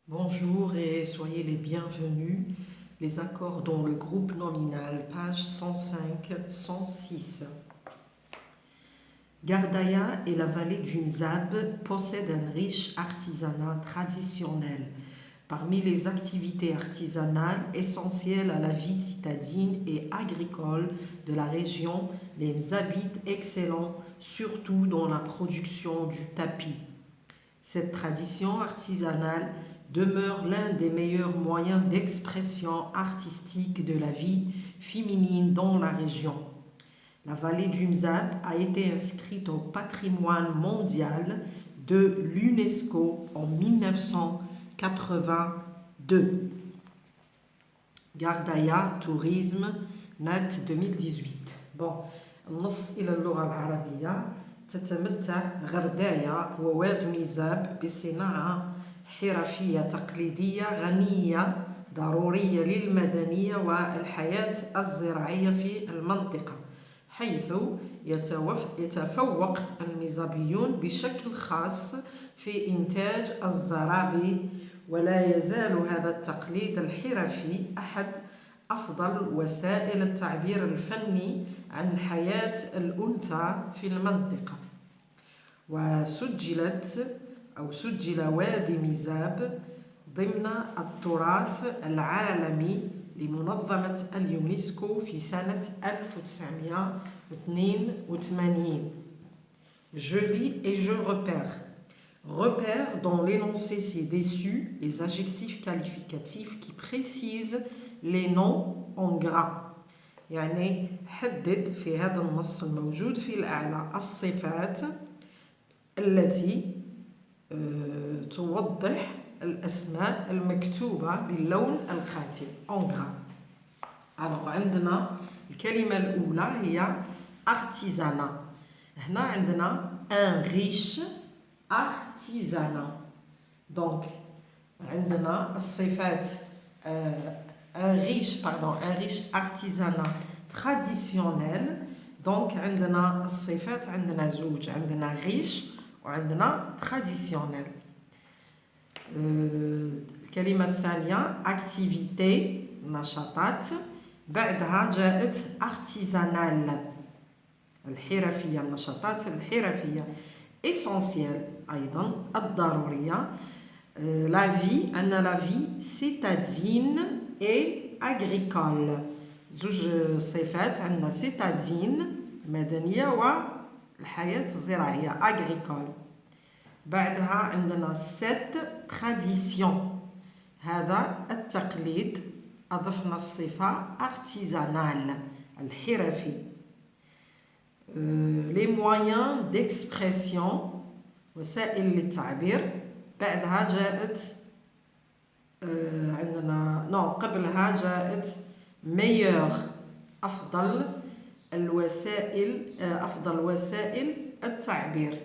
Bonjour et soyez les bienvenus. Les accords dont le groupe nominal, page 105-106. Gardaïa et la vallée du Mzab possèdent un riche artisanat traditionnel. Parmi les activités artisanales essentielles à la vie citadine et agricole de la région, les Mzabites excellent surtout dans la production du tapis. Cette tradition artisanale demeure l'un des meilleurs moyens d'expression artistique de la vie féminine dans la région. La vallée du Mzab a été inscrite au patrimoine mondial de l'UNESCO en 1982. Gardaïa Tourisme, net 2018. Bon, النص إلى اللغة العربية. تتمتع غردايا وواد ميزاب بصناعة حرفية تقليدية غنية ضرورية للمدنية والحياة الزراعية في المنطقة، حيث يتفوق الميزابيون بشكل خاص في إنتاج الزرابي، ولا يزال هذا التقليد الحرفي أحد أفضل وسائل التعبير الفني عن حياة الأنثى في المنطقة. سجل وادي ميزاب ضمن التراث العالمي لمنظمة اليونسكو في سنة 1982. Je lis et je repère. Repère dans l'énoncé ci-dessus les adjectifs qualificatifs qui précisent les noms en gras. يعني حدد في هذا النص الموجود في الأعلى الصفات التي توضح الأسماء المكتوبة باللون الخاتم en gras. Alors عندنا الكلمة الأولى هي artisanat. هنا عندنا un riche artisanat. Donc عندنا الصفات un riche artisanat traditionnel. Donc عندنا الصفات عندنا زوج، عندنا riche وعندنا traditionnel. الكلمة الثانية activité نشاطات، بعدها جاءت artisanal الحرفية، النشاطات الحرفية essentielle أيضا الضرورية. La vie عندنا la vie citadine et agricole. زوج صفات عندنا citadine مدنية والحياة الزراعية agricole. بعدها عندنا cette tradition، هذا التقليد، أضفنا الصفة artisanal الحرفي. les moyens d'expression وسائل للتعبير، بعدها جاءت عندنا قبلها جاءت meilleur أفضل وسائل التعبير.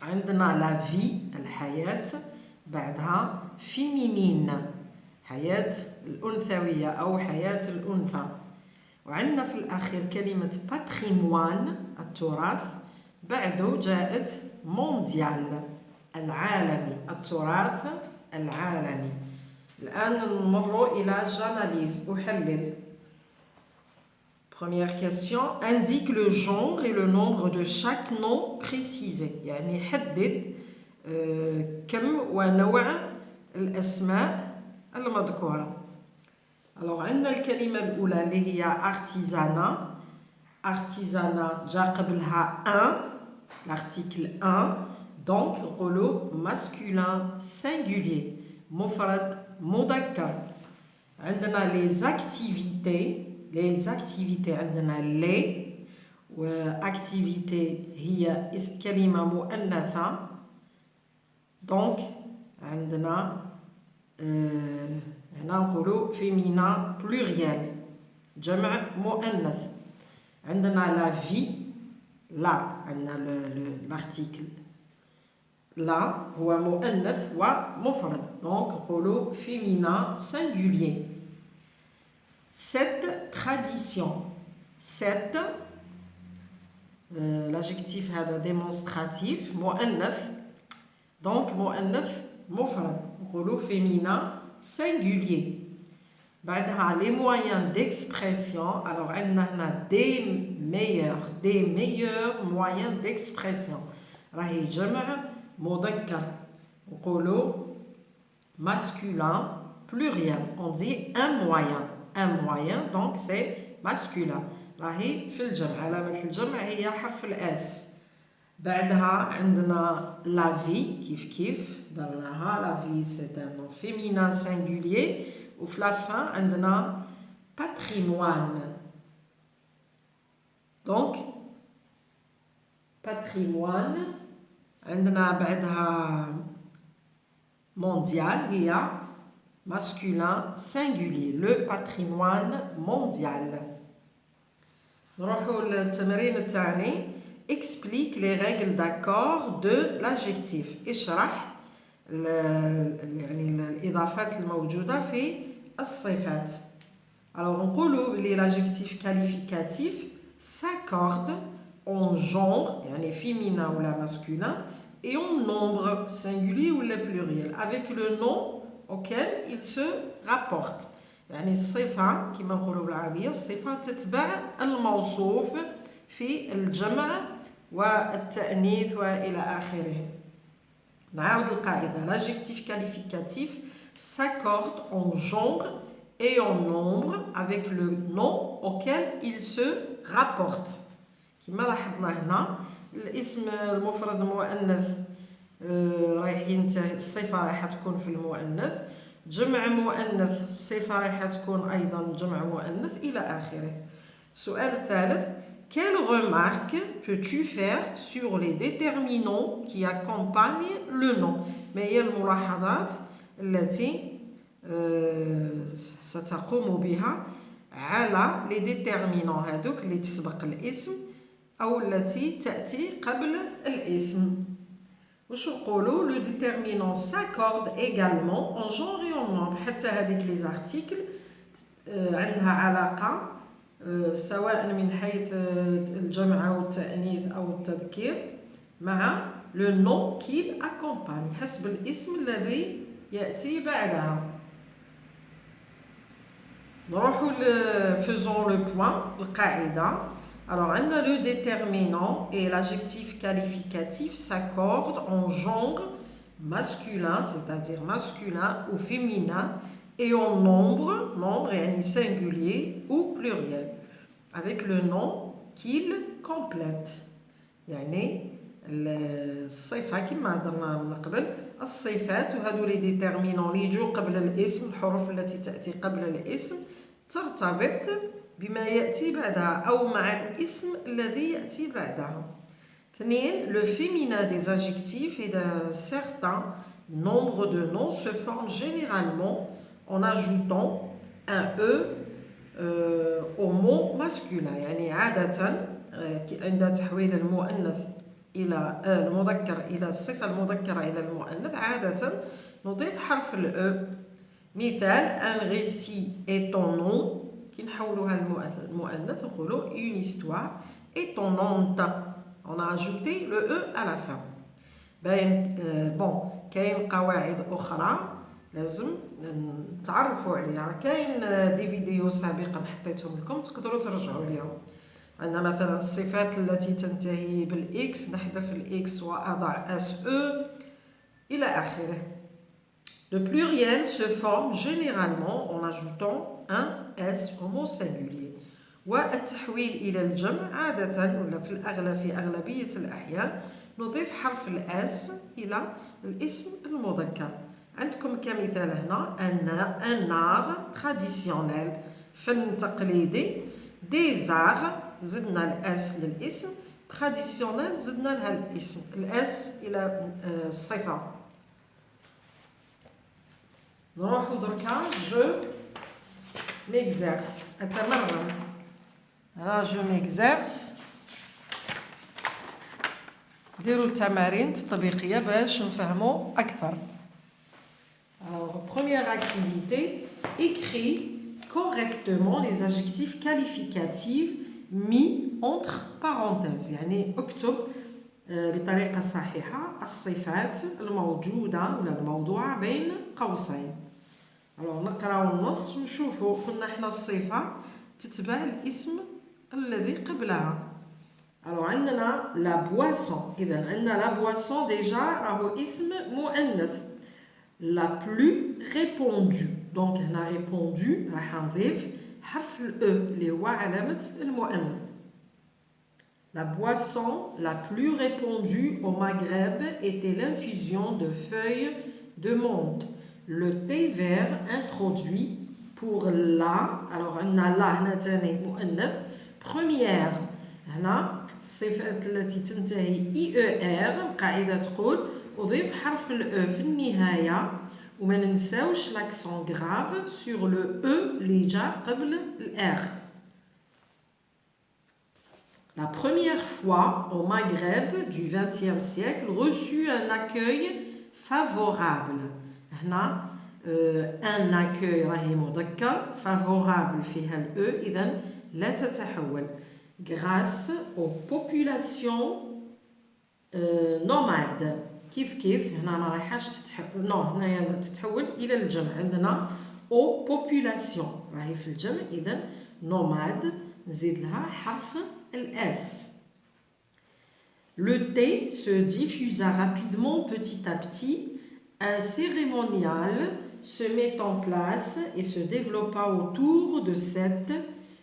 عندنا la vie الحياة، بعدها féminine حياة الأنثوية أو حياة الأنثى. وعندنا في الأخير كلمة patrimoine التراث، بعده جاءت mondial العالمي، التراث العالمي. الآن نمر إلى j'analyse أحلل. Première question, indique le genre et le nombre de chaque nom précisé. يعني حدد كم ونوع الأسماء المذكورة. Alors عندنا الكلمة الأولى اللي هي artisanat. artisanat جاء قبلها un، l'article 1. Donc نقولوا masculin singulier، مفرد مذكر. عندنا les activités عندنا les، وactivité هي كلمة مؤنثة. donc عندنا هنا نقولوا féminin pluriel جمع مؤنث. عندنا la vie، لا عندنا l'article لا هو مؤنث ومفرد، donc نقولوا féminin singulier. cette tradition، cette l'adjectif هذا démonstratif مؤنث، donc مؤنث مفرد نقولوا féminin singulier. بعدها les moyens d'expression. Alors on a des meilleurs moyens d'expression. راهي جمع مذكر نقولوا masculin pluriel. On dit un moyen donc c'est masculin. راهي في الجمع علامة الجمع هي حرف الاس. بعدها عندنا la vie كيف درناها. la vie c'est un nom féminin singulier. وفي la fin عندنا patrimoine. donc patrimoine. عندنا بعدها mondial هي masculin singulier. le patrimoine mondial. نروحوا للتمرين الثاني. explique les règles d'accord de l'adjectif. اشرح يعني الإضافات الموجودة في الصفات. alors نقولوا بلي l'adjectif qualificatif s'accorde en genre يعني féminin ou masculin et en nombre singulier ou pluriel avec le nom auquel il se rapporte. يعني الصفة كما نقولوا بالعربية الصفة تتبع الموصوف في الجمع والتأنيث وإلى آخره. نعاود القاعدة. l'adjectif qualificatif s'accorde en genre et en nombre avec le nom auquel il se rapporte. كما لاحظنا هنا الاسم المفرد المؤنث رايحين الصفة رايحة تكون في المؤنث. جمع مؤنث الصفة رايحة تكون أيضا جمع مؤنث إلى آخره. السؤال الثالث. Quelle remarque peux-tu faire sur les déterminants qui accompagnent le nom؟ ما هي الملاحظات التي ستقوم بها على les déterminants هذوك اللي تسبق الاسم أو التي تأتي قبل الاسم؟ واش نقولوا؟ le déterminant s'accorde également en genre et en nombre. حتى هذيك les articles عندها علاقة سواء من حيث الجمع أو التأنيث أو التذكير مع le nom qu'il accompagne حسب الاسم الذي يأتي بعدها. نروحوا faisons le point القاعدة. alors عندنا le déterminant et l'adjectif qualificatif s'accordent en genre masculin c'est-à-dire masculin ou féminin et en nombre يعني singulier ou pluriel avec le nom qu'il complète. يعني الصفة كما هضرنا من قبل الصفات وهذو لي ديتيرمينون اللي يجوا قبل الاسم الحروف التي تأتي قبل الاسم ترتبط بما يأتي بعدها أو مع الاسم الذي يأتي بعدها. اثنين. le féminin des adjectifs et d'un certain nombre de noms se forme généralement en ajoutant un E au mot masculin. يعني عادة عند تحويل المؤنث إلى المذكر إلى الصفة المذكرة إلى المؤنث عادة نضيف حرف الأ. مثال un récit est ton nom كي نحولوها المؤنث نقولوا une histoire étonnante. on a ajouté le E à la fin. bon كاين قواعد أخرى لازم تعرفوا عليها. كاين دي فيديو سابقا حطيتهم لكم تقدروا ترجعوا ليهم. عندنا مثلا الصفات التي تنتهي بالإكس نحذف الإكس وأضع اس او إلى آخره. Le pluriel se forme généralement en ajoutant un s au mot singulier. والتحويل إلى الجمع عادة ولا في الأغلب في أغلبية الأحيان نضيف حرف الاس إلى الاسم المذكر. عندكم كمثال هنا un art traditionnel فن تقليدي. des arts زدنا الاس للاسم. traditionnel زدنا لها الاسم الاس الى الصفه. نروحوا دركا je m'exerce اتمرن. انا je m'exerce. ديروا التمارين التطبيقيه باش نفهموا اكثر. alors première activité écrit correctement les adjectifs qualificatifs mis entre parenthèses. يعني اكتب بطريقة صحيحة الصفات الموجودة ولا الموضوعة بين قوسين. نقراو النص ونشوفوا. قلنا احنا الصفة تتبع الاسم الذي قبلها. عندنا لا بواسون. إذا عندنا لا بواسون ديجا راهو اسم مؤنث. لا بلو ريبوندو. دونك هنا ريبوندو راح نضيف حرف الأو اللي هو علامة المؤنث. La boisson la plus répandue au Maghreb était l'infusion de feuilles de menthe. Le thé vert introduit pour la, on a la هنا تاني مؤنث première. هنا الصفات التي تنتهي ER القاعدة تقول أضيف حرف الأو في النهاية وما ننساوش l'accent grave sur le E اللي جا قبل الR. La première fois au Maghreb du XXe siècle reçut un accueil favorable. هنا un accueil راهي مذكر favorable فيها الأو إذن لا تتحول. Grâce aux populations nomades. كيف هنا ما رايحاش تتحول. نو هنا تتحول إلى الجمع. عندنا aux populations راهي في الجمع إذن nomade نزيد لها حرف S. Le thé se diffusa rapidement petit à petit. Un cérémonial se met en place et se développa autour de cette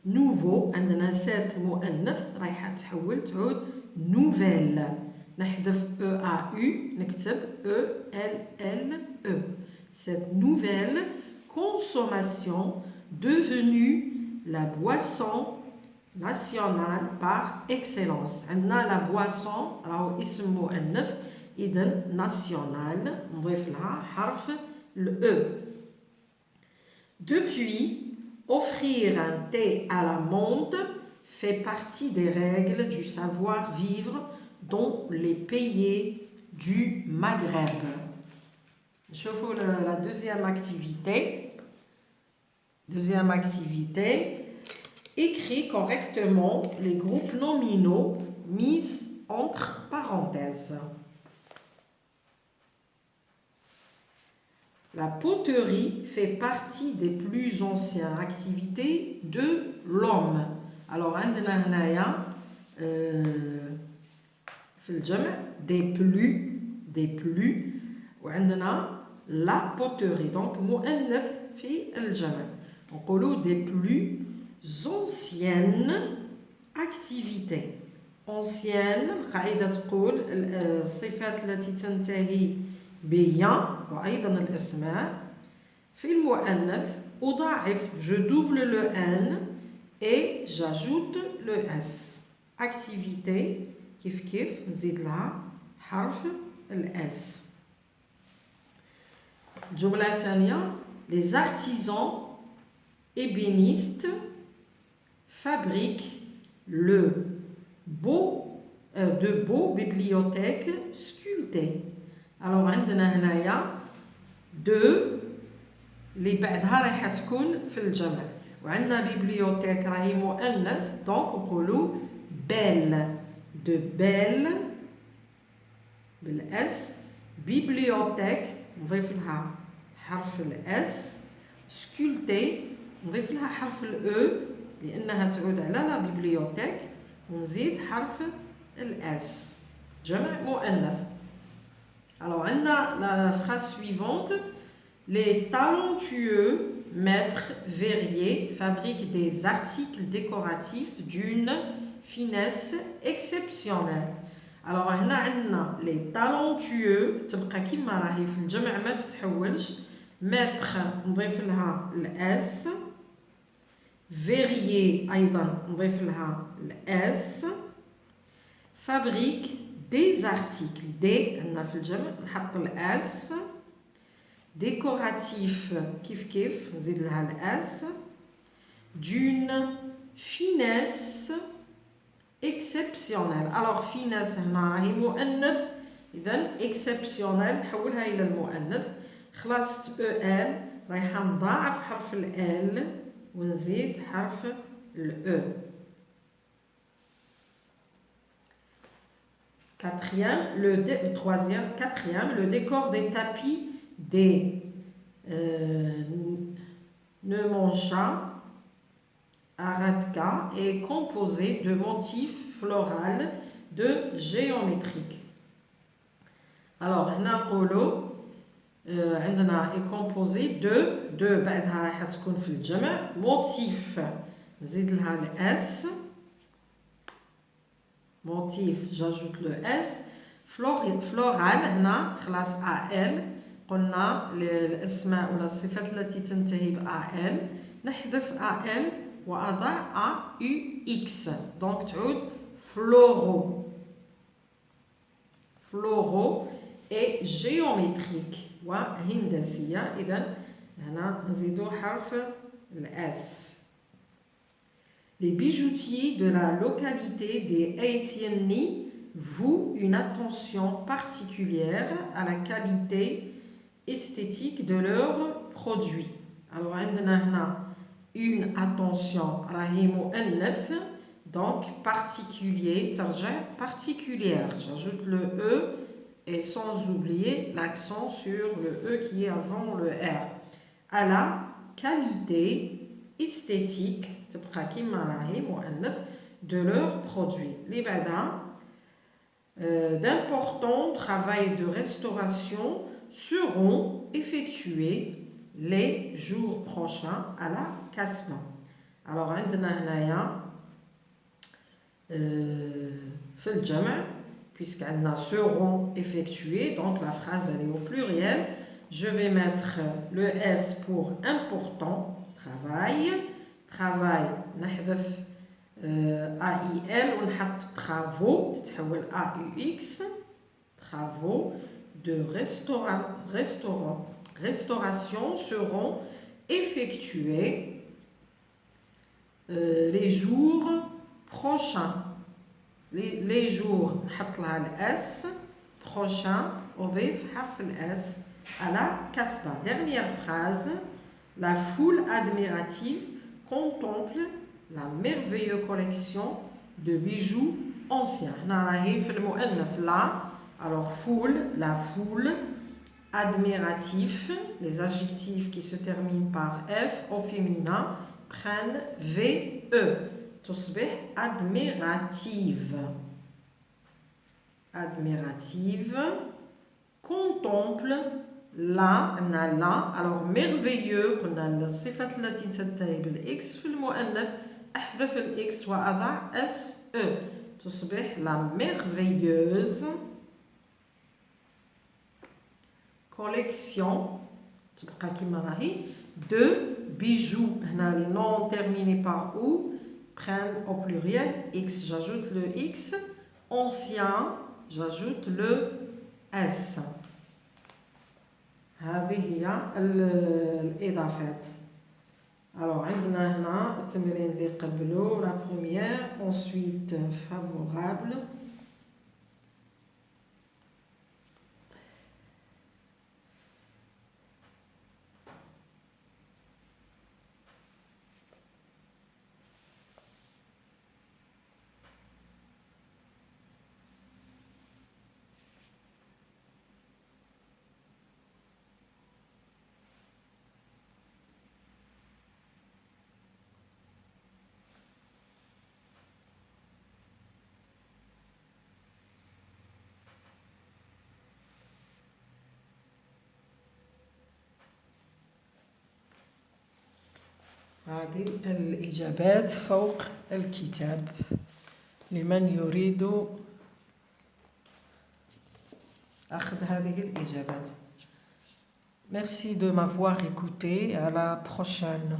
nouveau. عندنا cette مؤنث رايحة تحول تعود nouvelle. نحذف EAU نكتب ELLE. Cette nouvelle consommation devenue la boisson nationale par excellence. عندنا la boisson راهو اسم مؤنث إذن national نضيف لها حرف E. Depuis, offrir un thé à la menthe fait partie des règles du savoir-vivre dans les pays du Maghreb. نشوفوا la deuxième activité. Deuxième activité. Écris correctement les groupes nominaux mis entre parenthèses. La poterie fait partie des plus anciennes activités de l'homme. عندنا هنايا في الجمع des plus وعندنا la poterie donc مؤنث في الجمع. نقولوا des plus anciennes activités. ancienne القاعدة تقول الصفات التي تنتهي بيا وأيضا الأسماء في المؤنث أضاعف je double le N et j'ajoute le S. activité كيف نزيد لها حرف S. جملة ثانية. les artisans ébénistes fabriquent de beaux bibliothèques sculptées. عندنا هنايا دو اللي بعدها رايحة تكون في الجمع وعندنا بيبليوتيك راهي مؤنث دونك نقولوا بيل دو بيل بالاس. بيبليوتيك نضيف لها حرف الاس. سكولتي نضيف لها حرف الاو لانها تعود على لا بيبليوتيك ونزيد حرف الاس. جمع مؤنث. عندنا la phrase suivante. Les talentueux maîtres verriers fabriquent des articles décoratifs d'une finesse exceptionnelle. هنا عندنا les talentueux تبقى كيما راهي في الجمع ما تتحولش. maître نضيف لها الاس. verrier أيضا نضيف لها الاس. fabrique des articles. des عندنا في الجمع نحط الاس. décoratif كيف نزيد لها الاس. d'une finesse exceptionnelle. finesse هنا راهي مؤنث اذا exceptionnelle نحولها الى المؤنث. خلاصة ال رايحة نضاعف حرف ال ونزيد حرف الاو. Quatrième, le troisième, quatrième, le décor des tapis des Nemancha Aratka est composé de motifs floraux de géométriques. Alors, هنا نقولوا عندنا est composé de بعدها راح تكون في الجمع موتيف نزيد لها الاس موتيف j'ajoute le s floral هنا تخلص ال قلنا الاسماء ولا الصفات التي تنتهي ب ال نحذف ال واضع aux دونك تعود floraux et géométrique وهندسية. إذا هنا نزيدو حرف الاس. Les bijoutiers de la localité des Haïtiennes vouent une attention particulière à la qualité esthétique de leurs produits. Alors عندنا هنا une attention راهي مؤنث donc particulier ترجع particulière. J'ajoute le e et sans oublier l'accent sur le E qui est avant le R. À la qualité esthétique de leurs produits. Les d'importants travaux de restauration seront effectués les jours prochains à la Casbah. Alors, في الجمع puisqu'elles seront effectuées, donc la phrase elle est au pluriel, je vais mettre le S pour important, travail, نحذف AIL ونحط travaux, تتحول AUX, travaux de restauration seront effectués les jours prochains. Les jours نحط لها الاس prochain أضيف حرف الاس à la Casbah. Dernière phrase, la foule admirative contemple la merveilleuse collection de bijoux anciens. هنا راهي في المؤنث لا. Alors foule, la foule, admiratif, les adjectifs qui se terminent par F au féminin prennent VE. تصبح admirative, contemple لا alors merveilleux قلنا الصفة التي تنتهي بالإكس في المؤنث أحذف الإكس وأضع SE تصبح la merveilleuse collection تبقى كما راهي de bijoux. هنا les noms terminés par OU prennent au pluriel X. J'ajoute le X. Ancien, j'ajoute le S. هذه هي الإضافات. Alors عندنا هنا التمرين اللي قبله la première, ensuite favorable. هذه الإجابات فوق الكتاب لمن يريد أخذ هذه الإجابات. Merci de m'avoir écouté. À la prochaine.